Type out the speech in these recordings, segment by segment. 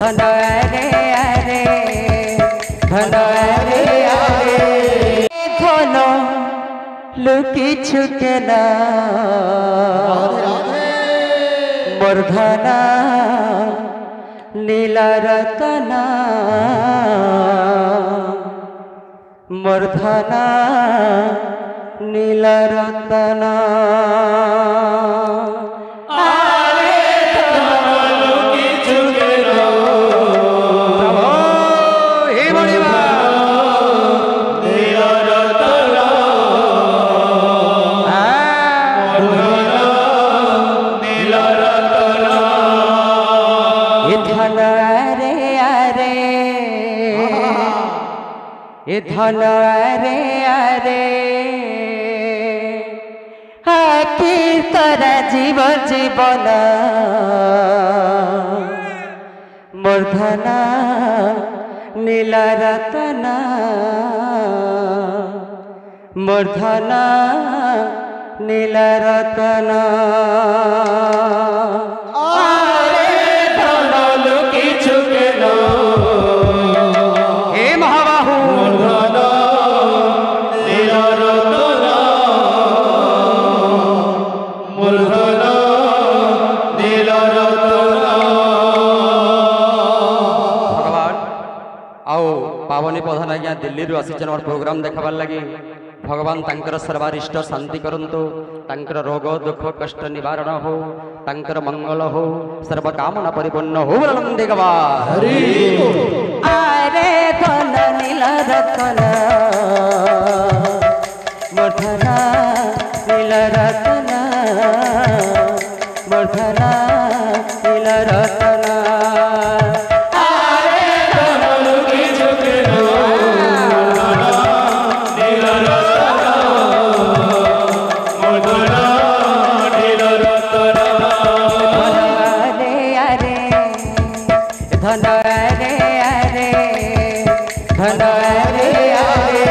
धन रे अरे धन रे अरे धन लुकी छुके ना मोर धना नीला रतना मोर धना नीला रतना धन अरे अरे हाकी तोरा जीव जीवन मोर धना नीला रतना मोर धना नीला रतना पावनी प्रधान आज्ञा दिल्ली रू आसी प्रोग्राम देखार लगी भगवान तांकर सर्वारिष्ट शांति करंतु तांकर रोग दुख कष्ट निवारण हो तांकर मंगल हो सर्व कामना परिपूर्ण हो देगवा अरे धन नीला रतन मोर नीला रतन मोर नीला रतन धन रे अरे धन रे अरे धन रे अरे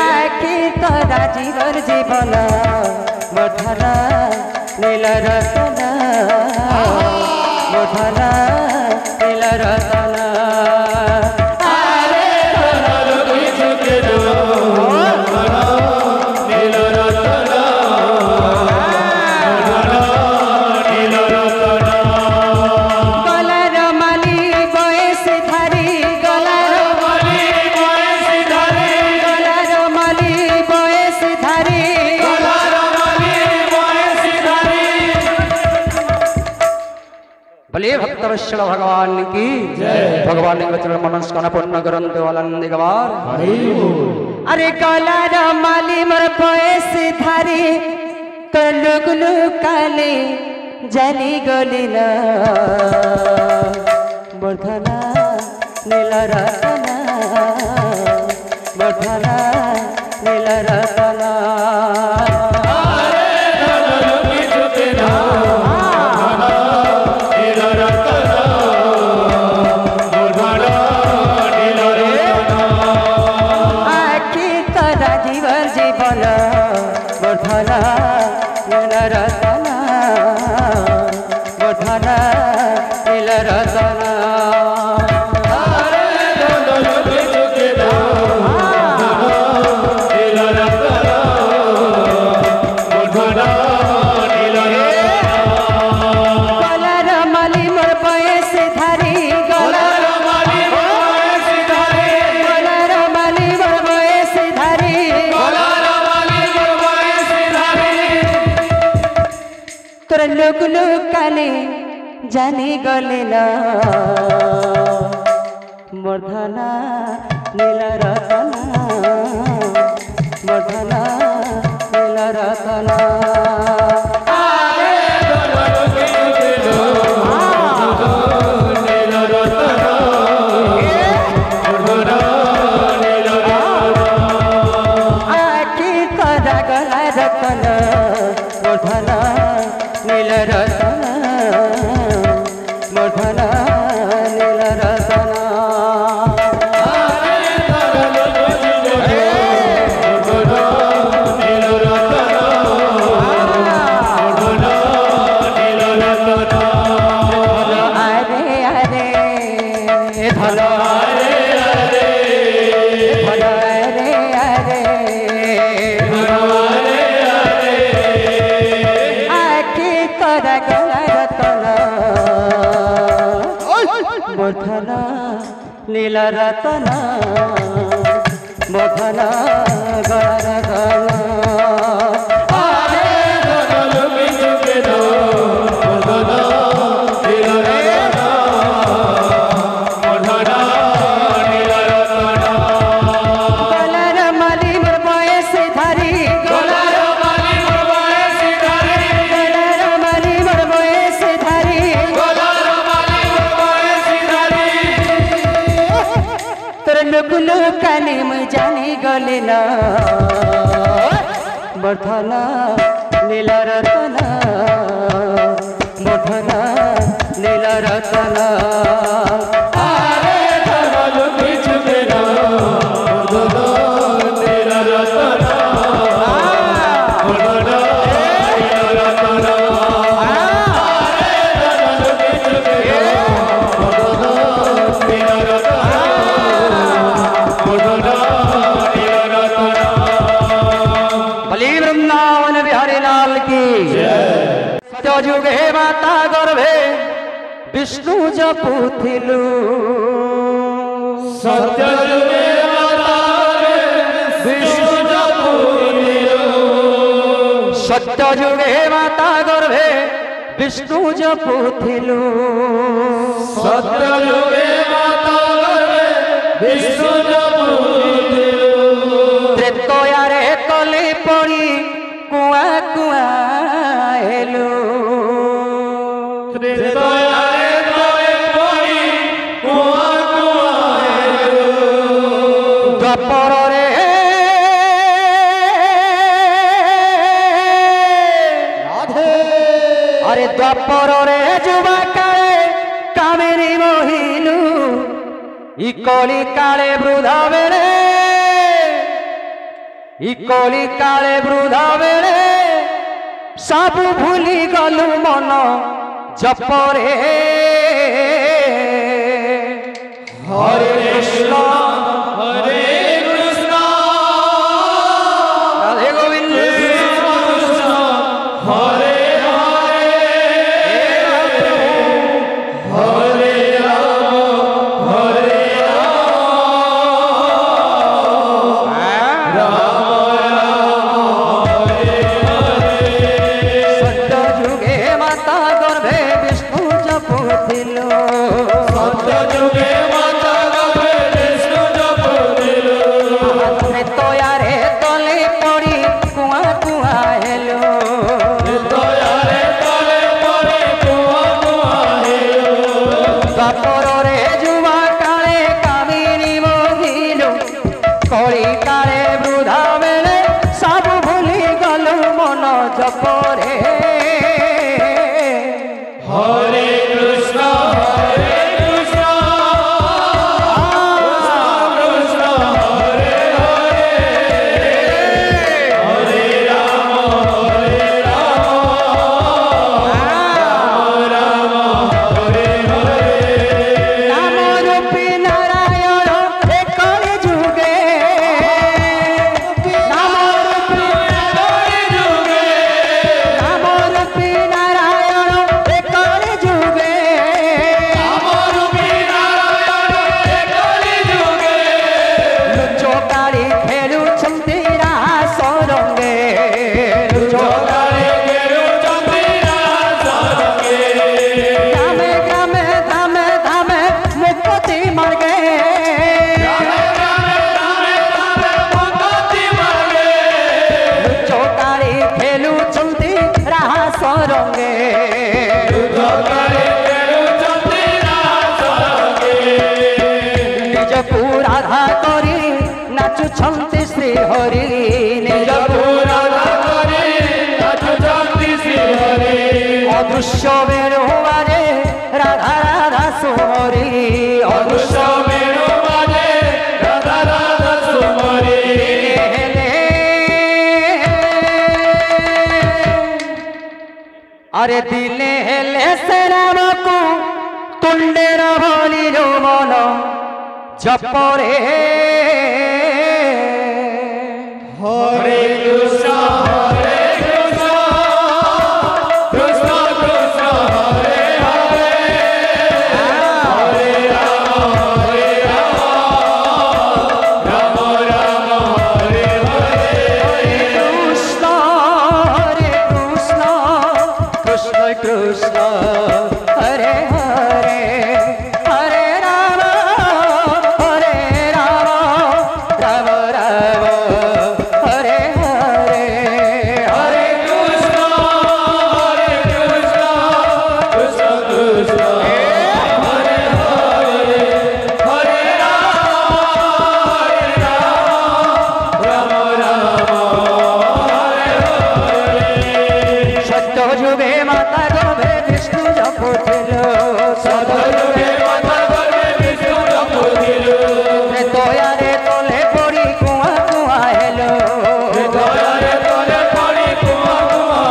आखि तोरा जीवर जीवन मोर धना नीला रतना मोर धना नीला रतना बोलिए भक्तवत्सल भगवान की जय। भगवान ने वचन मनस्कामना पूर्ण करंतु आनंद गवार अरे कलार माली मोर बयस धारी तो लुगलु काले जानी गलिना मोर धना नीला रतना मोर धना नीला रतना जीवन मोर धना नीला रतना मोर धना नीला रतना गलार माली मोर बयस धारी गलार माली मोर बयस धारी तोरा लोक लोकाले जानी गलेला मोर धना नीला रतना मोर धना नीला रतना आखि तोरा गला रतन मोर धना नीला रतना मोर धना नीला रतना Hare करा गला रतना मोधना नील रतना मोधना गला रतना गुलो काने में जाने गले ना मोधना नील रतना मोधना नील रतना आरे धरल बीच मेरा मोधना नील रतना मोधना नील रतना आरे धरल बीच मेरा मोधना नील रतना बलि वृंदावन बिहारी लाल की सतयुगे माता गर्भे विष्णु जपुथिलु सत्ययुगे माता विष्णु जपुथिलु सत्ययुगे माता गर्भे विष्णु जपुथिलु सत्ययुगे माता गर्भे विष्णु जपुथिलु त्रेतयारे तले पड़ी कुआ कुआ हेलु त्रेतयारे तले पड़ी कुआ कुआ हेलु द्वापर रे राधे अरे द्वापर रे जुबा काले कामेरी मोहिलु इ कली काले वृद्धा बेले इकोली काले वृद्धा बेले सब भूली गलु मन जपरे हरे कृष्ण राधे गोविंद कृष्ण हरे हरे हरे राम हरे सत्ययुगे माता गर्भे विष्णु जपुथिलु सत्ययुगे माता गर्भे विष्णु जपुथिलु त्रेतयारे तले पड़ी कुआ कुआ हेलो त्रेतयारे तले पड़ी कुआ कुआ हेलो द्वापर रे जुवा काले कामिनी मोहिलु कली काले वृद्धा बेले सब भूली गलु मन जपरे हरे कृष्ण कृष्ण कृष्ण हरे हरे हरे राम राम हरे हरे नाम रूपी नारायण एकले जुगे नाम रूपी नाम रूपी नारायण एकले जुगे लुचो काली खेलु छंती रास रंगे लुचो ग्रामे ग्रामे धामे धामे मुक्ति मार्गे लुचो काली खेलु छंती रास रंगे निजकु राधा करी नाचुछंती श्री हरि निजकु अदृश्य बेणुवारे राधा राधा सुमरी अदृश्य अरे दिले हेले से राम को तुंडेर भली जो मन जपरे हरे कृष्ण कृष्ण कृष्ण हरे हरे हरे राम राम राम हरे हरे हरे कृष्ण कृष्ण कृष्ण हरे हरे हरे राम राम हरे हरे सत्य जुगे माता गर्भे विष्णु जपुथिल सदयुगे माता गर्भे विष्णु जपुथिल त्रेतयारे तले पड़ी कुआ कुआ हेलो हृदୟରେ ତଳେ ପଡ଼ି କୁଆ କୁଆ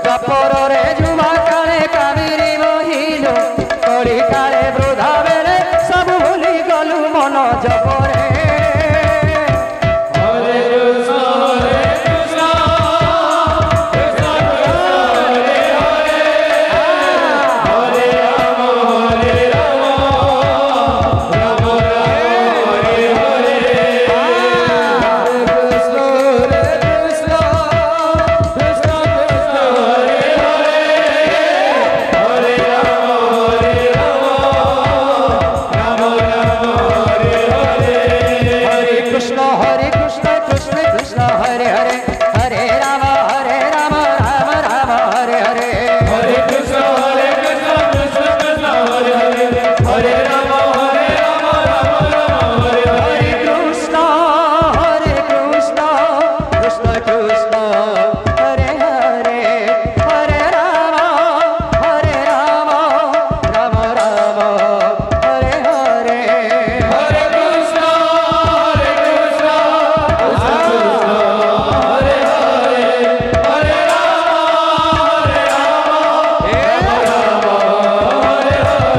द्वापरे जुमा काले कावेरी महिलो कली काले वृद्धा बेले सब भूली गलु मन जपरे हरे कृष्ण कृष्ण कृष्ण हरे हरे हरे राम राम हरे हरे कृष्ण कृष्ण कृष्ण हरे हरे हरे राम राम हरे हरे हरे कृष्ण कृष्ण कृष्ण हरे हरे हरे राम राम राम हरे हरे हरे कृष्ण कृष्ण कृष्ण हरे हरे हरे राम राम राम हरे हरे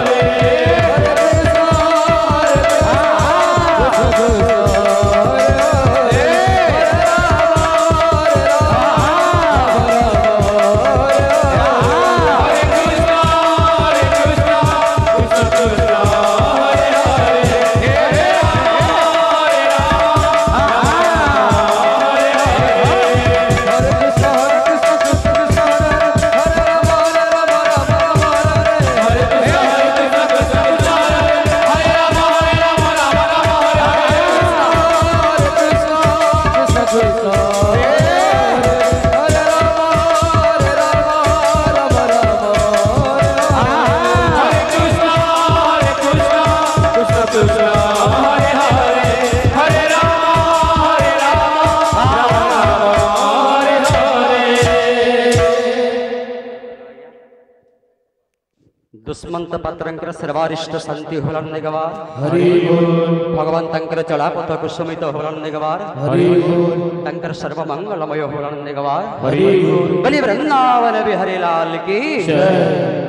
हरे कृष्ण कृष्ण कृष्ण हरे हरे हरे राम राम राम हरे हरे हरे कृष्ण कृष्ण हरे हरे हरे राम हरे हरे दुष्मंत पत्रंकर सर्वारिष्ट शांति होलन निगवार हरि बोल भगवान तंकर चलापत कुसुमित होलन निगवार हरि बोल तंकर सर्व मंगलमय होलन निगवार हरि बोल बलि वृंदावन बिहारी लाल की जय।